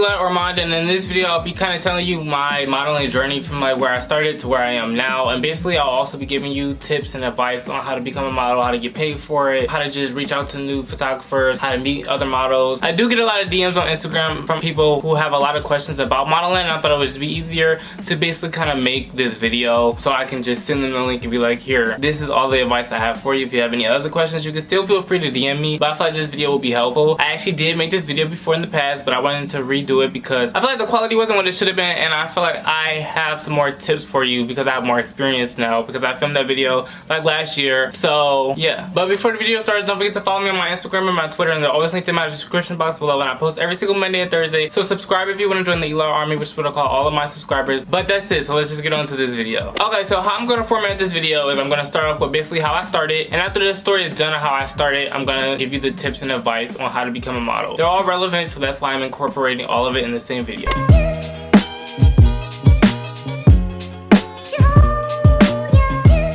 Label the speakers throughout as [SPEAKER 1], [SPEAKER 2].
[SPEAKER 1] Elii Ormond, and in this video I'll be kind of telling you my modeling journey from like where I started to where I am now, and basically I'll also be giving you tips and advice on how to become a model, how to get paid for it, how to just reach out to new photographers, how to meet other models. I do get a lot of DMs on Instagram from people who have a lot of questions about modeling, and I thought it would just be easier to basically kind of make this video so I can just send them the link and be like, here, this is all the advice I have for you. If you have any other questions, you can still feel free to DM me, but I feel like this video will be helpful. I actually did make this video before in the past, but I wanted to redo it because I feel like the quality wasn't what it should have been, and I feel like I have some more tips for you because I have more experience now because I filmed that video like last year. So yeah, but before the video starts, don't forget to follow me on my Instagram and my Twitter, and they're always linked in my description box below, and I post every single Monday and Thursday. So subscribe if you want to join the Elii Army, which is what I call all of my subscribers. But that's it, so let's just get on to this video. Okay, so how I'm going to format this video is I'm going to start off with basically how I started, and after the story is done of how I started, I'm going to give you the tips and advice on how to become a model. They're all relevant, so that's why I'm incorporating all of it in the same video.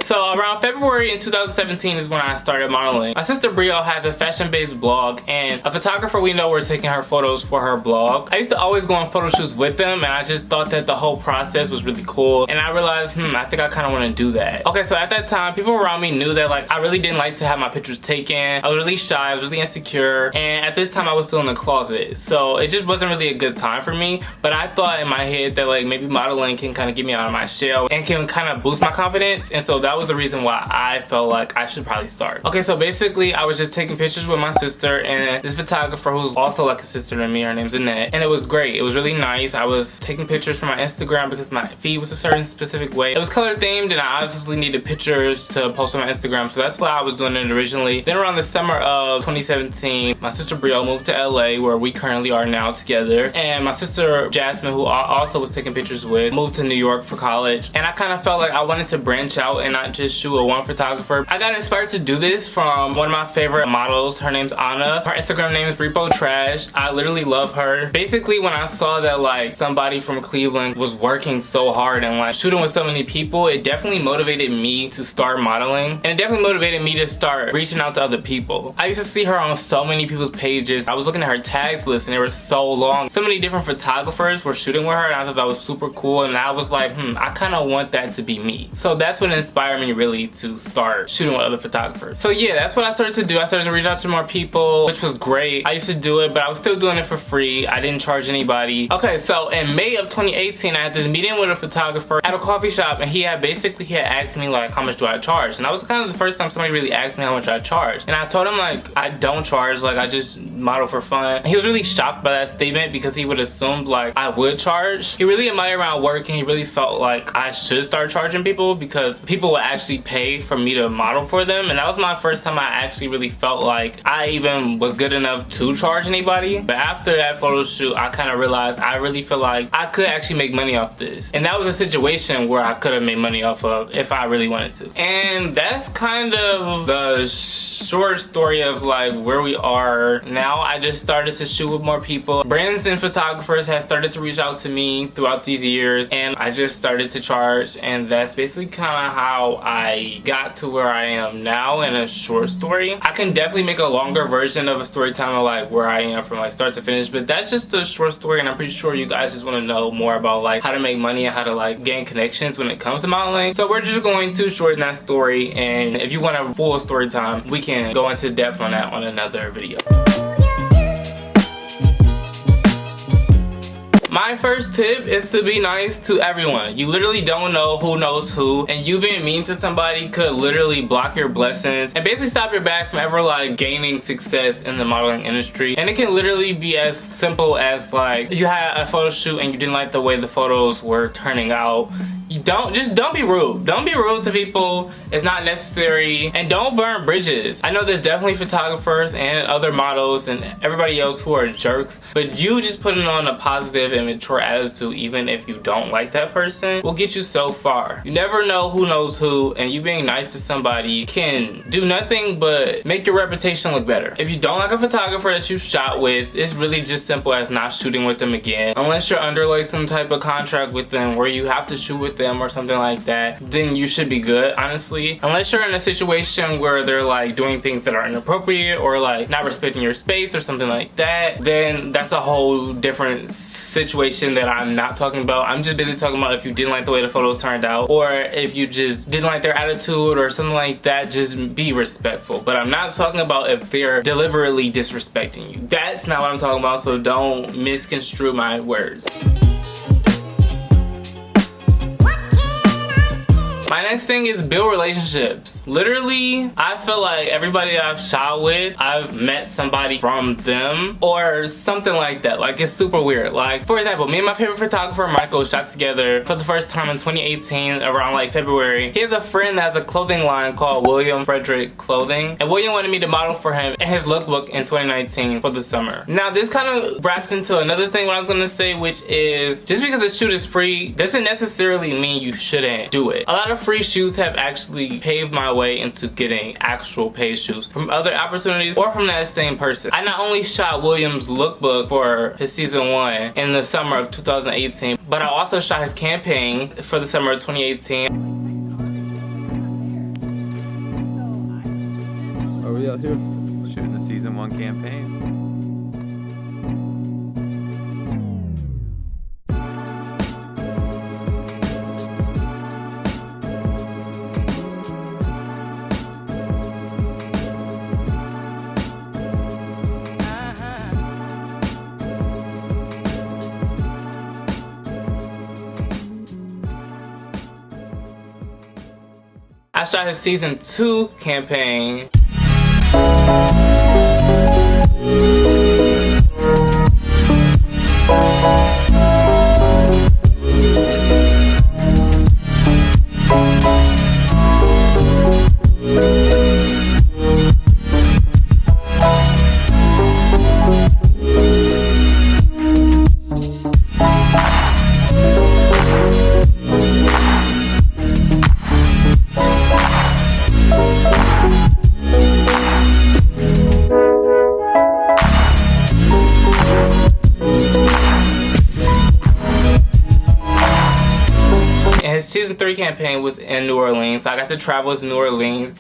[SPEAKER 1] So around February in 2017 is when I started modeling. My sister Brio has a fashion-based blog, and a photographer we know was taking her photos for her blog. I used to always go on photo shoots with them, and I just thought that the whole process was really cool, and I realized, I think I kind of want to do that. Okay, so at that time, people around me knew that like I really didn't like to have my pictures taken. I was really shy, I was really insecure, and at this time I was still in the closet, so it just wasn't really a good time for me. But I thought in my head that like maybe modeling can kind of get me out of my shell and can kind of boost my confidence, and so that was the reason why I felt like I should probably start. Okay, so basically I was just taking pictures with my sister and this photographer who's also like a sister to me. Her name's Annette, and it was great. It was really nice. I was taking pictures for my Instagram because my feed was a certain specific way. It was color themed, and I obviously needed pictures to post on my Instagram, so that's why I was doing it originally. Then around the summer of 2017, my sister Brio moved to LA, where we currently are now together, and my sister Jasmine, who I also was taking pictures with, moved to New York for college, and I kind of felt like I wanted to branch out and not just shoot with one photographer. I got inspired to do this from one of my favorite models. Her name's Anna. Her Instagram name is Repo Trash. I literally love her. Basically, when I saw that like somebody from Cleveland was working so hard and like shooting with so many people, it definitely motivated me to start modeling, and it definitely motivated me to start reaching out to other people. I used to see her on so many people's pages. I was looking at her tags list, and they were so long. So many different photographers were shooting with her, and I thought that was super cool, and I was like, I kind of want that to be me. So that's what inspired me really to start shooting with other photographers. So yeah, that's what I started to do. I started to reach out to more people, which was great. I used to do it, but I was still doing it for free. I didn't charge anybody. Okay, so in May of 2018, I had this meeting with a photographer at a coffee shop, and he had asked me like, how much do I charge? And that was kind of the first time somebody really asked me how much I charge. And I told him like, I don't charge, like I just model for fun. And he was really shocked by that statement because he would assume like I would charge. He really admired my work, and he really felt like I should start charging people because people would actually pay for me to model for them, and that was my first time I actually really felt like I even was good enough to charge anybody. But after that photo shoot, I kind of realized I really feel like I could actually make money off this, and that was a situation where I could have made money off of if I really wanted to. And that's kind of the short story of like where we are now. I just started to shoot with more people. Brands and photographers have started to reach out to me throughout these years, and I just started to charge, and that's basically kind of how I got to where I am now in a short story. I can definitely make a longer version of a story time of like where I am from like start to finish, but that's just a short story, and I'm pretty sure you guys just want to know more about like how to make money and how to like gain connections when it comes to modeling. So we're just going to shorten that story, and if you want a full story time, we can go into depth on that on another video. My first tip is to be nice to everyone. You literally don't know who knows who, and you being mean to somebody could literally block your blessings and basically stop your back from ever like gaining success in the modeling industry. And it can literally be as simple as like you had a photo shoot and you didn't like the way the photos were turning out. Don't be rude. Don't be rude to people. It's not necessary. And don't burn bridges. I know there's definitely photographers and other models and everybody else who are jerks, but you just putting on a positive immature attitude, even if you don't like that person, will get you so far. You never know who knows who, and you being nice to somebody can do nothing but make your reputation look better. If you don't like a photographer that you shot with, it's really just simple as not shooting with them again. Unless you're under like some type of contract with them where you have to shoot with them or something like that, then you should be good, honestly. Unless you're in a situation where they're like doing things that are inappropriate or like not respecting your space or something like that, then that's a whole different situation that I'm not talking about. I'm just busy talking about if you didn't like the way the photos turned out, or if you just didn't like their attitude or something like that, just be respectful. But I'm not talking about if they're deliberately disrespecting you. That's not what I'm talking about, so don't misconstrue my words. My next thing is build relationships. Literally, I feel like everybody that I've shot with, I've met somebody from them or something like that. Like, it's super weird. Like, for example, me and my favorite photographer, Michael, shot together for the first time in 2018 around like February. He has a friend that has a clothing line called William Frederick Clothing, and William wanted me to model for him in his lookbook in 2019 for the summer. Now, this kind of wraps into another thing what I was gonna say, which is just because the shoot is free doesn't necessarily mean you shouldn't do it. A lot of free shoots have actually paved my way into getting actual paid shoots from other opportunities or from that same person. I not only shot William's lookbook for his season 1 in the summer of 2018, but I also shot his campaign for the summer of 2018.
[SPEAKER 2] Are we out here? Shooting the season 1 campaign.
[SPEAKER 1] I shot his season 2 campaign. His season 3 campaign was in New Orleans, so I got to travel to New Orleans.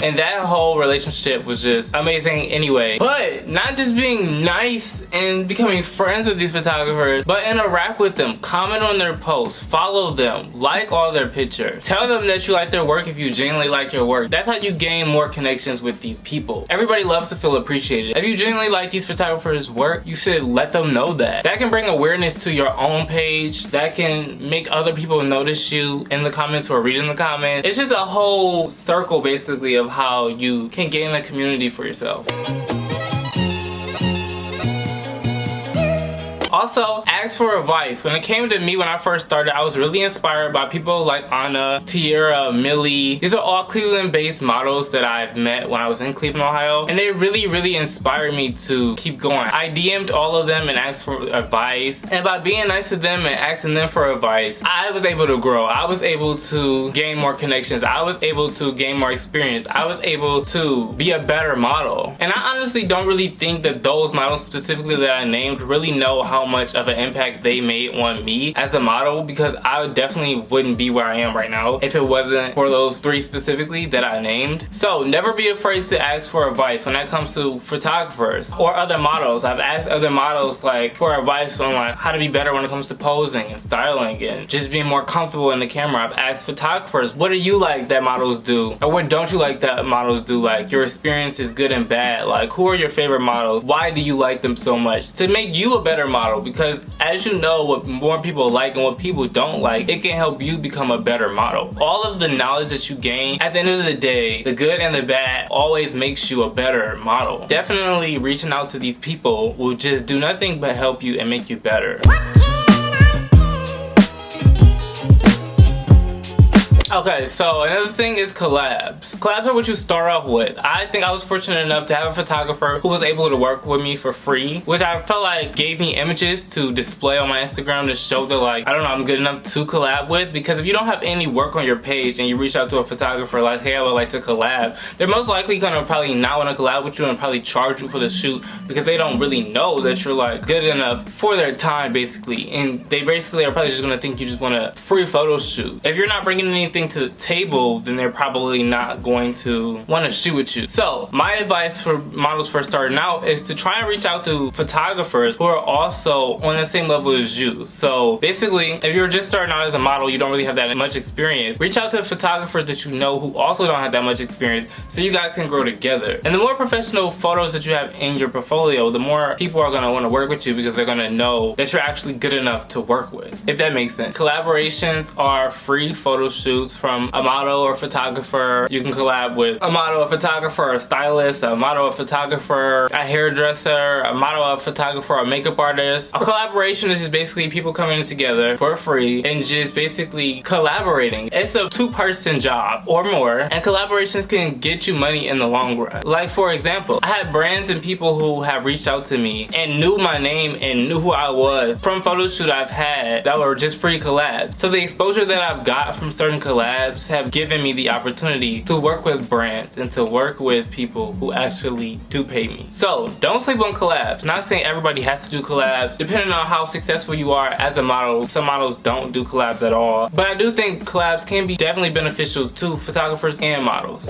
[SPEAKER 1] And that whole relationship was just amazing anyway. But not just being nice and becoming friends with these photographers, but interact with them, comment on their posts, follow them, like all their pictures. Tell them that you like their work if you genuinely like your work. That's how you gain more connections with these people. Everybody loves to feel appreciated. If you genuinely like these photographers' work, you should let them know that. That can bring awareness to your own page. That can make other people notice you in the comments or reading the comments. It's just a whole circle basically of how you can gain a community for yourself. Also, ask for advice. When it came to me when I first started, I was really inspired by people like Anna, Tierra, Millie. These are all Cleveland-based models that I've met when I was in Cleveland, Ohio. And they really inspired me to keep going. I DM'd all of them and asked for advice. And by being nice to them and asking them for advice, I was able to grow. I was able to gain more connections. I was able to gain more experience. I was able to be a better model. And I honestly don't really think that those models specifically that I named really know how much of an impact they made on me as a model, because I definitely wouldn't be where I am right now if it wasn't for those 3 specifically that I named. So never be afraid to ask for advice when it comes to photographers or other models. I've asked other models like for advice on like how to be better when it comes to posing and styling and just being more comfortable in the camera. I've asked photographers, what do you like that models do, or what don't you like that models do? Like your experience is good and bad. Like who are your favorite models? Why do you like them so much? To make you a better model. model, because as you know what more people like and what people don't like, it can help you become a better model. All of the knowledge that you gain, at the end of the day, the good and the bad always makes you a better model. Definitely reaching out to these people will just do nothing but help you and make you better. Okay, so another thing is collabs. Collabs are what you start off with. I think I was fortunate enough to have a photographer who was able to work with me for free, which I felt like gave me images to display on my Instagram to show that, like, I don't know, I'm good enough to collab with. Because if you don't have any work on your page and you reach out to a photographer like, hey, I would like to collab, they're most likely gonna probably not want to collab with you and probably charge you for the shoot, because they don't really know that you're like good enough for their time, basically. And they basically are probably just gonna think you just want a free photo shoot. If you're not bringing anything to the table, then they're probably not going to want to shoot with you. So my advice for models first starting out is to try and reach out to photographers who are also on the same level as you. So basically, if you're just starting out as a model, you don't really have that much experience, reach out to photographers that you know who also don't have that much experience, so you guys can grow together. And the more professional photos that you have in your portfolio, the more people are going to want to work with you, because they're going to know that you're actually good enough to work with, if that makes sense. Collaborations are free photo shoots from a model or photographer. You can collab with a model, a photographer, a stylist, a model, a photographer, a hairdresser, a model, a photographer, a makeup artist. A collaboration is just basically people coming together for free and just basically collaborating. It's a two-person job or more, and collaborations can get you money in the long run. Like, for example, I had brands and people who have reached out to me and knew my name and knew who I was from photo shoot I've had that were just free collabs. So the exposure that I've got from certain collabs have given me the opportunity to work with brands and to work with people who actually do pay me. So don't sleep on collabs. Not saying everybody has to do collabs. Depending on how successful you are as a model, some models don't do collabs at all. But I do think collabs can be definitely beneficial to photographers and models.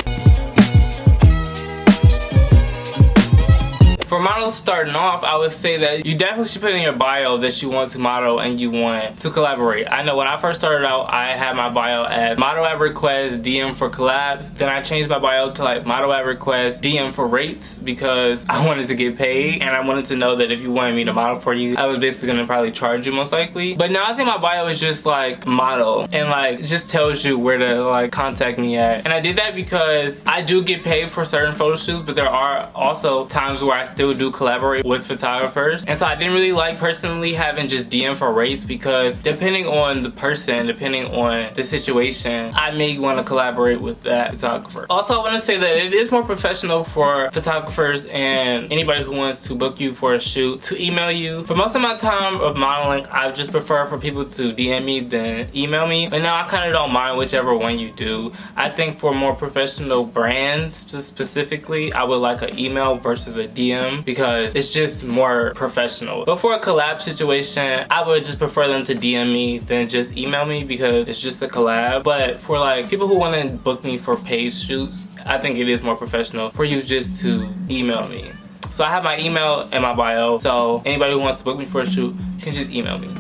[SPEAKER 1] For models starting off, I would say that you definitely should put in your bio that you want to model and you want to collaborate. I know when I first started out, I had my bio as model at request, DM for collabs. Then I changed my bio to like model at request, DM for rates, because I wanted to get paid and I wanted to know that if you wanted me to model for you, I was basically gonna probably charge you most likely. But now I think my bio is just like model, and like it just tells you where to like contact me at. And I did that because I do get paid for certain photo shoots, but there are also times where I still do collaborate with photographers. And so I didn't really like personally having just DM for rates, because depending on the person, depending on the situation, I may want to collaborate with that photographer. Also, I want to say that it is more professional for photographers and anybody who wants to book you for a shoot to email you. For most of my time of modeling, I just prefer for people to DM me than email me. But now I kind of don't mind whichever one you do. I think for more professional brands specifically, I would like an email versus a DM, because it's just more professional. But for a collab situation, I would just prefer them to DM me than just email me, because it's just a collab. But for like people who want to book me for paid shoots, I think it is more professional for you just to email me. So I have my email in my bio, so anybody who wants to book me for a shoot can just email me.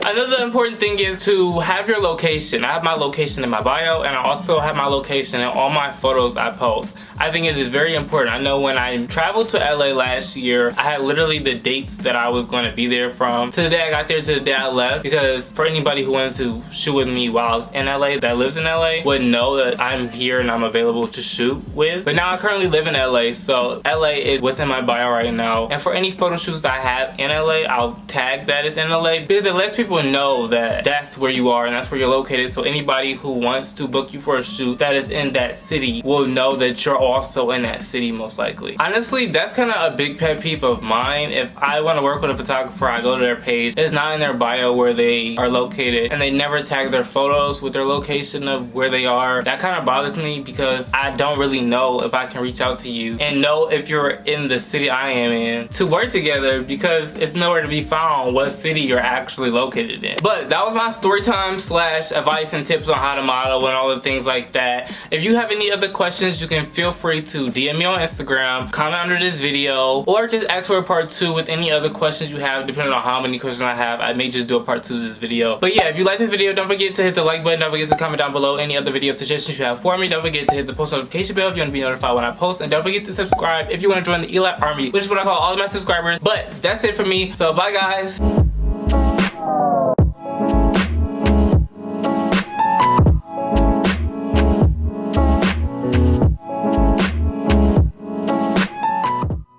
[SPEAKER 1] Another important thing is to have your location. I have my location in my bio, and I also have my location in all my photos I post. I think it is very important. I know when I traveled to LA last year, I had literally the dates that I was going to be there from to the day I got there to the day I left, because for anybody who wanted to shoot with me while I was in LA, that lives in LA, would know that I'm here and I'm available to shoot with. But now I currently live in LA, so LA is what's in my bio right now. And for any photo shoots I have in LA, I'll tag that it's in LA, because it lets people know that that's where you are and that's where you're located. So anybody who wants to book you for a shoot that is in that city will know that you're also in that city, most likely. Honestly, that's kind of a big pet peeve of mine. If I want to work with a photographer, I go to their page, it's not in their bio where they are located, and they never tag their photos with their location of where they are. That kind of bothers me, because I don't really know if I can reach out to you and know if you're in the city I am in to work together, because it's nowhere to be found what city you're actually located participated in. But that was my story time slash advice and tips on how to model and all the things like that. If you have any other questions, you can feel free to DM me on Instagram, comment under this video, or just ask for a part 2 with any other questions you have, depending on how many questions I have. I may just do a part 2 of this video. But yeah, if you like this video, don't forget to hit the like button. Don't forget to comment down below any other video suggestions you have for me. Don't forget to hit the post notification bell if you want to be notified when I post. And don't forget to subscribe if you want to join the Elii Army, which is what I call all of my subscribers. But that's it for me. So bye guys.